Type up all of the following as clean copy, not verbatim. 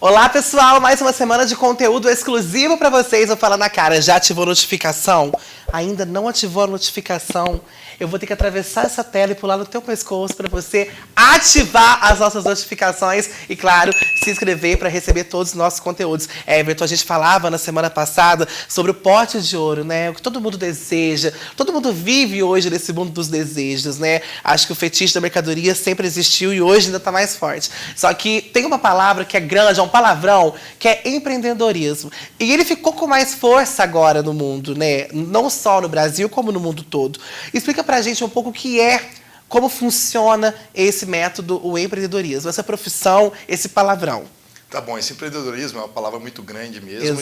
Olá, pessoal! Mais uma semana de conteúdo exclusivo para vocês. Vou falar na cara. Já ativou a notificação? Ainda não ativou a notificação? Eu vou ter que atravessar essa tela e pular no teu pescoço para você ativar as nossas notificações e, claro, se inscrever para receber todos os nossos conteúdos. Everton, a gente falava na semana passada sobre o pote de ouro, né? O que todo mundo deseja. Todo mundo vive hoje nesse mundo dos desejos, né? Acho que o fetiche da mercadoria sempre existiu e hoje ainda está mais forte. Só que tem uma palavra que é grande, é um palavrão, que é empreendedorismo. E ele ficou com mais força agora no mundo, né? Não só no Brasil, como no mundo todo. Explica pra gente um pouco o que é, como funciona esse método, o empreendedorismo, essa profissão, esse palavrão. Tá bom, esse empreendedorismo é uma palavra muito grande mesmo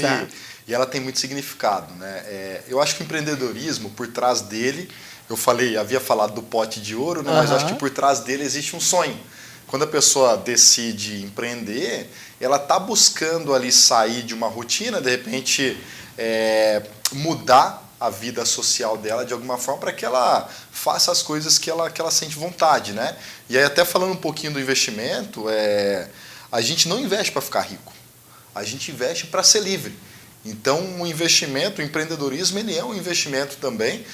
e ela tem muito significado, né? Eu acho que o empreendedorismo, por trás dele, havia falado do pote de ouro, né? Mas eu acho que por trás dele existe um sonho. Quando a pessoa decide empreender, ela está buscando ali sair de uma rotina, de repente mudar a vida social dela de alguma forma para que ela faça as coisas que ela sente vontade, né? E aí, até falando um pouquinho do investimento, a gente não investe para ficar rico, a gente investe para ser livre. Então, o investimento, o empreendedorismo, ele é um investimento também.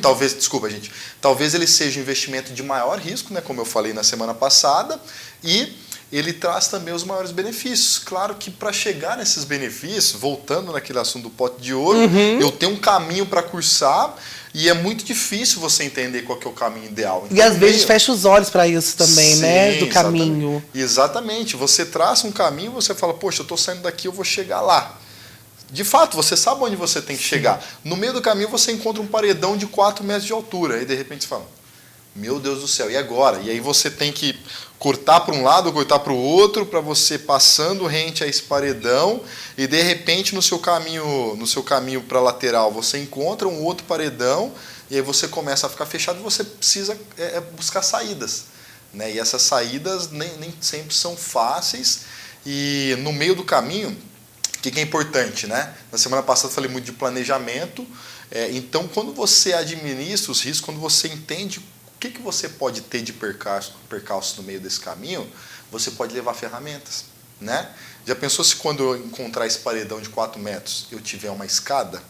Talvez ele seja um investimento de maior risco, né, como eu falei na semana passada, e ele traz também os maiores benefícios. Claro que para chegar nesses benefícios, voltando naquele assunto do pote de ouro, eu tenho um caminho para cursar e é muito difícil você entender qual que é o caminho ideal. Então, e às vezes fecha os olhos para isso também, sim, né, do caminho. Exatamente. Você traça um caminho, você fala, poxa, eu estou saindo daqui, eu vou chegar lá. De fato, você sabe onde você tem que chegar. No meio do caminho você encontra um paredão de 4 metros de altura. Aí de repente você fala, meu Deus do céu, e agora? E aí você tem que cortar para um lado, cortar para o outro, para você passando rente a esse paredão. E de repente no seu caminho para a lateral você encontra um outro paredão. E aí você começa a ficar fechado e você precisa buscar saídas, né? E essas saídas nem sempre são fáceis. E no meio do caminho, o que é importante, né? Na semana passada eu falei muito de planejamento. Então, quando você administra os riscos, quando você entende o que você pode ter de percalço no meio desse caminho, você pode levar ferramentas, né? Já pensou se quando eu encontrar esse paredão de 4 metros, eu tiver uma escada?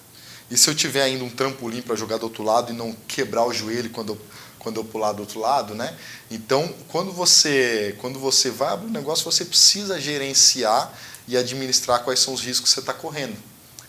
E se eu tiver ainda um trampolim para jogar do outro lado e não quebrar o joelho quando eu pular do outro lado, né? Então, quando você vai abrir um negócio, você precisa gerenciar e administrar quais são os riscos que você está correndo,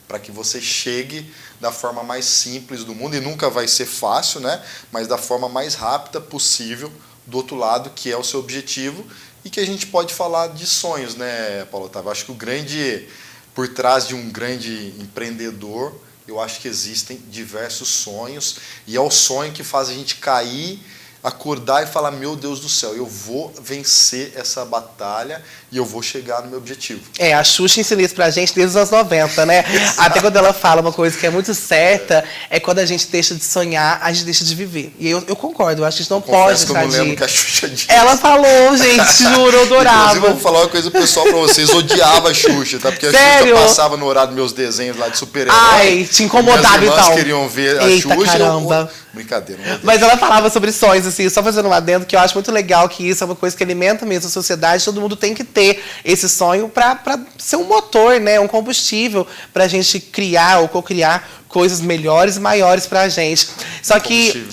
para que você chegue da forma mais simples do mundo, e nunca vai ser fácil, né? Mas da forma mais rápida possível do outro lado, que é o seu objetivo, e que a gente pode falar de sonhos, né, Paulo Otávio? Acho que por trás de um grande empreendedor, eu acho que existem diversos sonhos, e é o sonho que faz a gente cair, acordar e falar, meu Deus do céu, eu vou vencer essa batalha e eu vou chegar no meu objetivo. A Xuxa ensina isso pra gente desde os anos 90, né? Até quando ela fala uma coisa que é muito certa, é quando a gente deixa de sonhar, a gente deixa de viver. E eu concordo, eu acho que a gente não pode deixar de... Eu não lembro que a Xuxa disse. Ela falou, gente, juro, eu adorava. Inclusive, eu vou falar uma coisa pessoal pra vocês, odiava a Xuxa, tá? Porque a Sério? Xuxa passava no horário dos meus desenhos lá de super-herói. Ai, te incomodava então. Minhas irmãs queriam ver a Eita, Xuxa. Caramba. Brincadeira. Mas ela falava sobre sonhos, assim, só fazendo um adendo, que eu acho muito legal, que isso é uma coisa que alimenta mesmo a sociedade, todo mundo tem que ter esse sonho para ser um motor, né, um combustível para a gente criar ou co-criar coisas melhores e maiores para a gente. Só que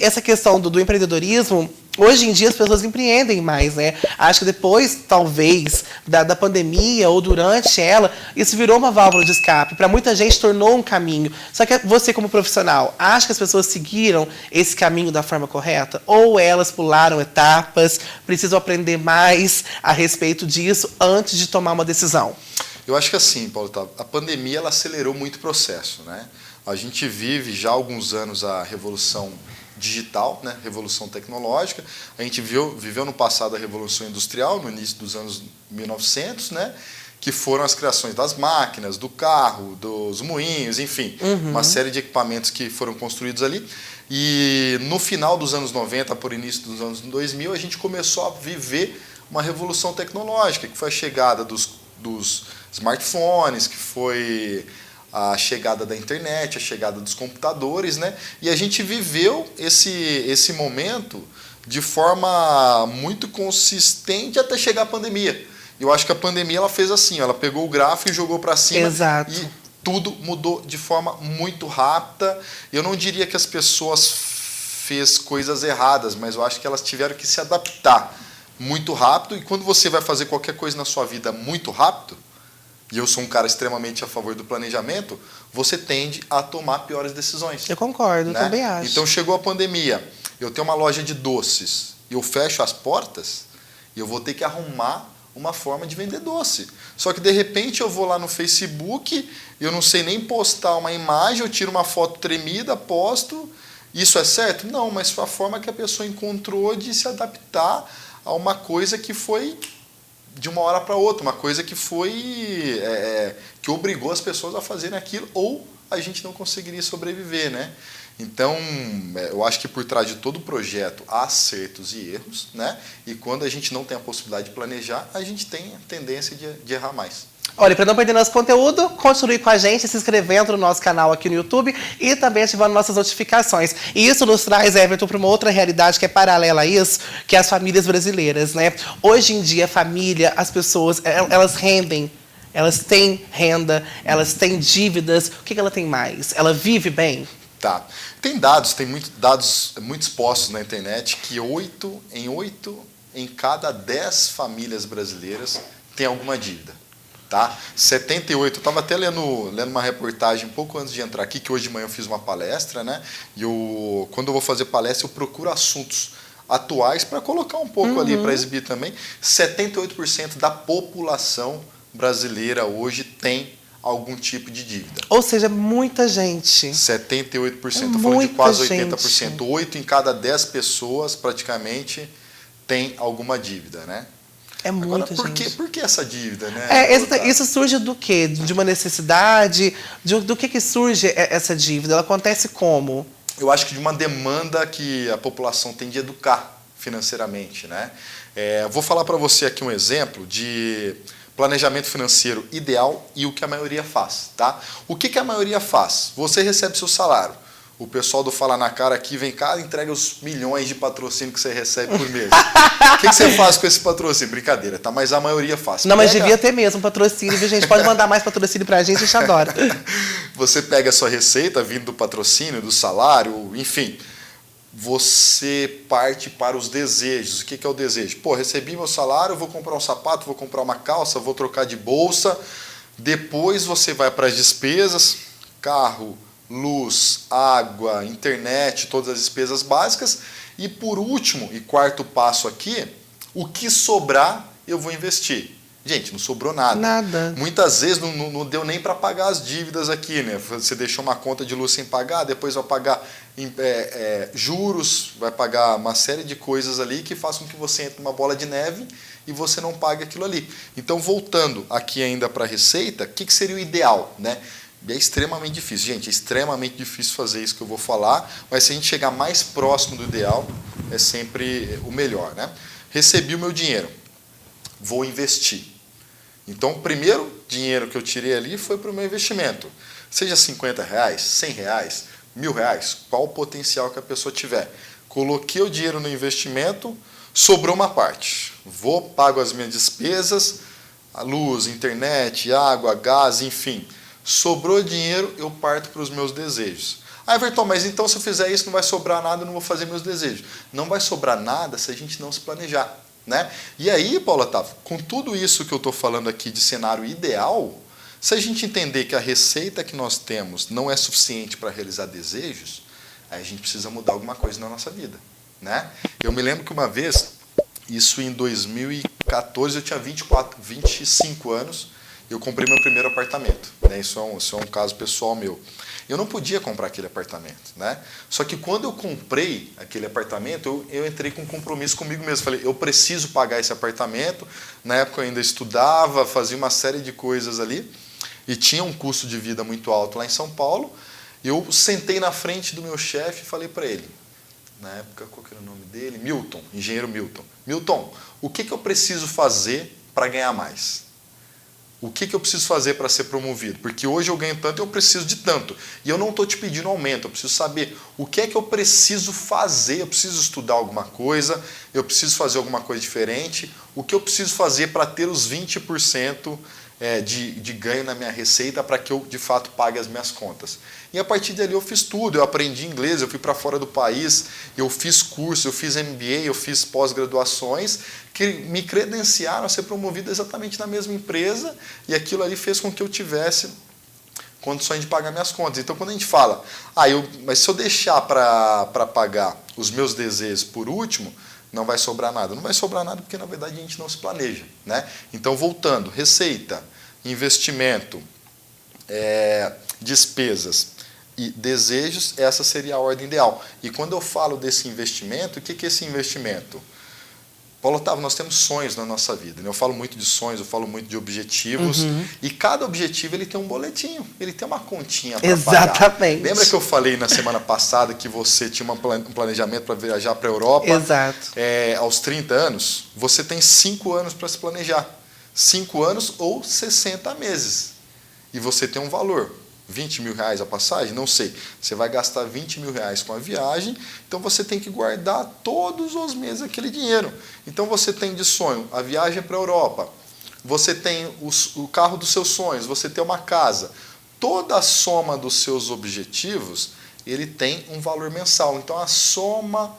essa questão do empreendedorismo, hoje em dia as pessoas empreendem mais, né? Acho que depois, talvez, da pandemia ou durante ela, isso virou uma válvula de escape. Para muita gente tornou um caminho. Só que você, como profissional, acha que as pessoas seguiram esse caminho da forma correta? Ou elas pularam etapas, precisam aprender mais a respeito disso antes de tomar uma decisão? Eu acho que assim, Paulo Otávio, a pandemia ela acelerou muito o processo, né? A gente vive já há alguns anos a revolução digital, né? Revolução tecnológica. A gente viveu no passado a Revolução Industrial, no início dos anos 1900, né? Que foram as criações das máquinas, do carro, dos moinhos, enfim, uma série de equipamentos que foram construídos ali. E no final dos anos 90, por início dos anos 2000, a gente começou a viver uma revolução tecnológica, que foi a chegada dos smartphones, que foi a chegada da internet, a chegada dos computadores, né? E a gente viveu esse momento de forma muito consistente até chegar a pandemia. Eu acho que a pandemia ela fez assim, ela pegou o gráfico e jogou para cima. Exato. E tudo mudou de forma muito rápida. Eu não diria que as pessoas fez coisas erradas, mas eu acho que elas tiveram que se adaptar muito rápido. E quando você vai fazer qualquer coisa na sua vida muito rápido, e eu sou um cara extremamente a favor do planejamento, você tende a tomar piores decisões. Eu concordo, né? também acho. Então chegou a pandemia, eu tenho uma loja de doces e eu fecho as portas, e eu vou ter que arrumar uma forma de vender doce. Só que de repente eu vou lá no Facebook, eu não sei nem postar uma imagem, eu tiro uma foto tremida, posto. Isso é certo? Não, mas foi a forma que a pessoa encontrou de se adaptar a uma coisa que foi de uma hora para outra, uma coisa que foi que obrigou as pessoas a fazerem aquilo, ou a gente não conseguiria sobreviver, né? Então, eu acho que por trás de todo projeto há acertos e erros, né? E quando a gente não tem a possibilidade de planejar, a gente tem a tendência de errar mais. Olha, para não perder nosso conteúdo, continue com a gente, se inscrevendo no nosso canal aqui no YouTube e também ativando nossas notificações. E isso nos traz, Everton, para uma outra realidade que é paralela a isso, que é as famílias brasileiras, né? Hoje em dia, a família, as pessoas, elas rendem, elas têm renda, elas têm dívidas. O que ela tem mais? Ela vive bem? Tá. Tem dados muito expostos na internet que 8 em cada 10 famílias brasileiras tem alguma dívida. Tá? 78, eu estava até lendo uma reportagem um pouco antes de entrar aqui, que hoje de manhã eu fiz uma palestra, né? E quando eu vou fazer palestra, eu procuro assuntos atuais para colocar um pouco ali, para exibir também. 78% da população brasileira hoje tem algum tipo de dívida. Ou seja, muita gente. 78%, estou falando de quase 80%. 8 em cada 10 pessoas, praticamente, tem alguma dívida, né? É muita gente. Por que essa dívida, né? Isso surge do quê? De uma necessidade? Do que surge essa dívida? Ela acontece como? Eu acho que de uma demanda que a população tem de educar financeiramente, né? Vou falar para você aqui um exemplo de planejamento financeiro ideal e o que a maioria faz, tá? O que a maioria faz? Você recebe seu salário. O pessoal do Fala na Cara aqui vem cá e entrega os milhões de patrocínio que você recebe por mês. O que você faz com esse patrocínio? Brincadeira, tá? Mas a maioria faz. Não, mas devia ter mesmo patrocínio, viu, gente? Pode mandar mais patrocínio pra gente gente adora. Você pega a sua receita vindo do patrocínio, do salário, enfim. Você parte para os desejos. O que é o desejo? Pô, recebi meu salário, vou comprar um sapato, vou comprar uma calça, vou trocar de bolsa. Depois você vai para as despesas, carro, luz, água, internet, todas as despesas básicas. E por último, e quarto passo aqui, o que sobrar eu vou investir. Gente, não sobrou nada. Nada. Muitas vezes não deu nem para pagar as dívidas aqui, né? Você deixou uma conta de luz sem pagar, depois vai pagar juros, vai pagar uma série de coisas ali que façam com que você entre numa bola de neve e você não pague aquilo ali. Então, voltando aqui ainda para a receita, o que seria o ideal, né? É extremamente difícil, gente, é extremamente difícil fazer isso que eu vou falar, mas se a gente chegar mais próximo do ideal, é sempre o melhor, né? Recebi o meu dinheiro, vou investir. Então, o primeiro dinheiro que eu tirei ali foi para o meu investimento. Seja R$50, R$100, R$1.000, qual o potencial que a pessoa tiver. Coloquei o dinheiro no investimento, sobrou uma parte. Pago as minhas despesas, a luz, internet, água, gás, enfim. Sobrou dinheiro, eu parto para os meus desejos. Ah, Everton, mas então se eu fizer isso não vai sobrar nada, eu não vou fazer meus desejos. Não vai sobrar nada se a gente não se planejar, né? E aí, Paulo Otávio, com tudo isso que eu estou falando aqui de cenário ideal, se a gente entender que a receita que nós temos não é suficiente para realizar desejos, aí a gente precisa mudar alguma coisa na nossa vida, né? Eu me lembro que uma vez, isso em 2014, eu tinha 25 anos, eu comprei meu primeiro apartamento, né? Isso é um caso pessoal meu. Eu não podia comprar aquele apartamento, né? Só que quando eu comprei aquele apartamento, eu entrei com um compromisso comigo mesmo. Falei, eu preciso pagar esse apartamento. Na época eu ainda estudava, fazia uma série de coisas ali e tinha um custo de vida muito alto lá em São Paulo. Eu sentei na frente do meu chefe e falei para ele, na época, qual que era o nome dele? Milton, engenheiro Milton. Milton, o que eu preciso fazer para ganhar mais? O que eu preciso fazer para ser promovido? Porque hoje eu ganho tanto, eu preciso de tanto. E eu não estou te pedindo aumento, eu preciso saber o que é que eu preciso fazer. Eu preciso estudar alguma coisa, eu preciso fazer alguma coisa diferente. O que eu preciso fazer para ter os 20% de ganho na minha receita para que eu, de fato, pague as minhas contas. E a partir dali eu fiz tudo, eu aprendi inglês, eu fui para fora do país, eu fiz curso, eu fiz MBA, eu fiz pós-graduações que me credenciaram a ser promovido exatamente na mesma empresa e aquilo ali fez com que eu tivesse condições de pagar minhas contas. Então, quando a gente fala, mas se eu deixar para pagar os meus desejos por último, não vai sobrar nada. Não vai sobrar nada porque, na verdade, a gente não se planeja, né? Então, voltando, receita, investimento, despesas e desejos, essa seria a ordem ideal. E quando eu falo desse investimento, o que é esse investimento? Paulo Otávio, nós temos sonhos na nossa vida, né? Eu falo muito de sonhos, eu falo muito de objetivos, e cada objetivo ele tem um boletinho, ele tem uma continha para pagar. Exatamente. Lembra que eu falei na semana passada que você tinha um planejamento para viajar para a Europa? Exato. Aos 30 anos, você tem 5 anos para se planejar. 5 anos ou 60 meses. E você tem um valor. 20 mil reais a passagem? Não sei. Você vai gastar 20 mil reais com a viagem, então você tem que guardar todos os meses aquele dinheiro. Então você tem de sonho a viagem para a Europa, você tem o carro dos seus sonhos, você tem uma casa. Toda a soma dos seus objetivos, ele tem um valor mensal. Então a soma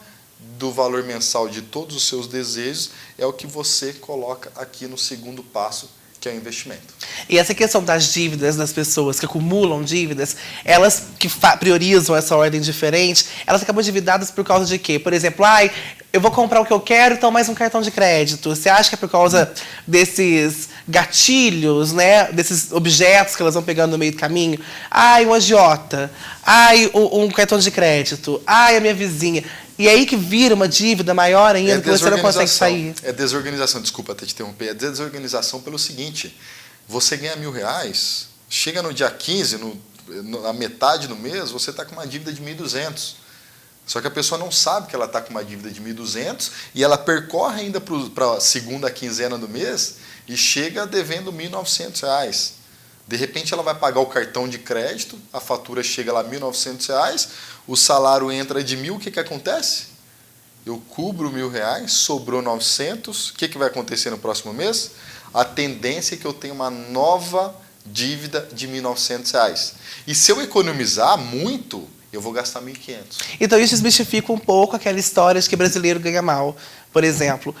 do valor mensal de todos os seus desejos é o que você coloca aqui no segundo passo, que é o investimento. E essa questão das dívidas, das pessoas que acumulam dívidas, elas que priorizam essa ordem diferente, elas acabam endividadas por causa de quê? Por exemplo, eu vou comprar o que eu quero, então mais um cartão de crédito. Você acha que é por causa desses gatilhos, né? Desses objetos que elas vão pegando no meio do caminho? Um agiota. Um cartão de crédito. A minha vizinha. E aí que vira uma dívida maior ainda, que você não consegue sair. É desorganização, desculpa até te interromper. É desorganização pelo seguinte, você ganha R$1.000, chega no dia 15, na metade do mês, você está com uma dívida de 1.200. Só que a pessoa não sabe que ela está com uma dívida de 1.200 e ela percorre ainda para a segunda quinzena do mês e chega devendo R$1.900. De repente ela vai pagar o cartão de crédito, a fatura chega lá R$1.900, o salário entra de 1.000, o que acontece? Eu cubro R$1.000, sobrou 900, o que vai acontecer no próximo mês? A tendência é que eu tenha uma nova dívida de R$1.900. E se eu economizar muito, eu vou gastar 1.500. Então isso desmistifica um pouco aquela história de que brasileiro ganha mal. Por exemplo,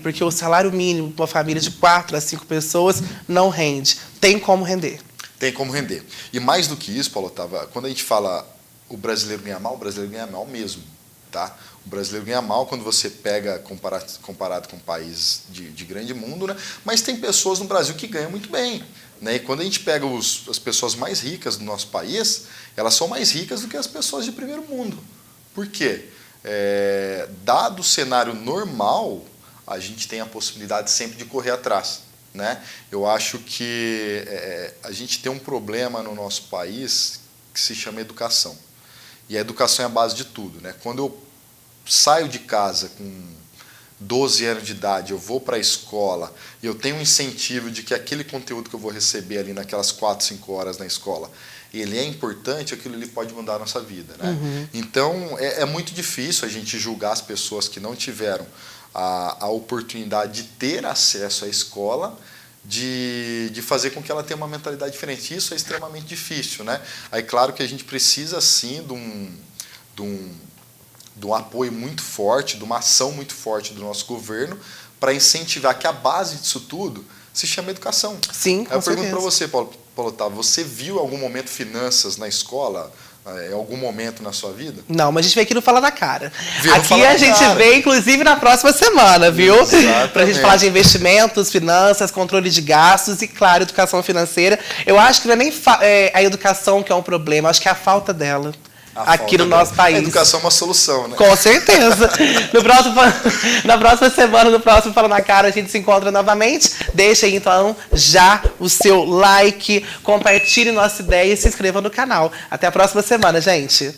porque o salário mínimo para uma família de 4 a 5 pessoas não rende. Tem como render. Tem como render. E mais do que isso, Paulo Otávio, quando a gente fala o brasileiro ganha mal, o brasileiro ganha mal mesmo. Tá? O brasileiro ganha mal quando você pega comparado com países de grande mundo, né? Mas tem pessoas no Brasil que ganham muito bem. Né? E quando a gente pega as pessoas mais ricas do nosso país, elas são mais ricas do que as pessoas de primeiro mundo. Por quê? Dado o cenário normal, a gente tem a possibilidade sempre de correr atrás. Né? Eu acho que a gente tem um problema no nosso país que se chama educação. E a educação é a base de tudo. Né? Quando eu saio de casa com 12 anos de idade, eu vou para a escola e eu tenho um incentivo de que aquele conteúdo que eu vou receber ali naquelas 4, 5 horas na escola, ele é importante, aquilo ali pode mudar a nossa vida. Né? Então, é muito difícil a gente julgar as pessoas que não tiveram a oportunidade de ter acesso à escola, de fazer com que ela tenha uma mentalidade diferente. Isso é extremamente difícil. Né? Aí, claro que a gente precisa, sim, de um apoio muito forte, de uma ação muito forte do nosso governo para incentivar que a base disso tudo se chama educação. Sim, com certeza. Eu pergunto para você, Paulo Otávio, você viu em algum momento finanças na escola, em algum momento na sua vida? Não, mas a gente veio aqui no Fala na Cara. Aqui a gente vem, inclusive, na próxima semana, viu? Pra gente falar de investimentos, finanças, controle de gastos e, claro, educação financeira. Eu acho que não é nem a educação que é um problema, acho que é a falta dela. Aqui no nosso país. A educação é uma solução, né? Com certeza. Na próxima semana, no próximo Fala na Cara, a gente se encontra novamente. Deixa aí, então, já o seu like, compartilhe nossa ideia e se inscreva no canal. Até a próxima semana, gente.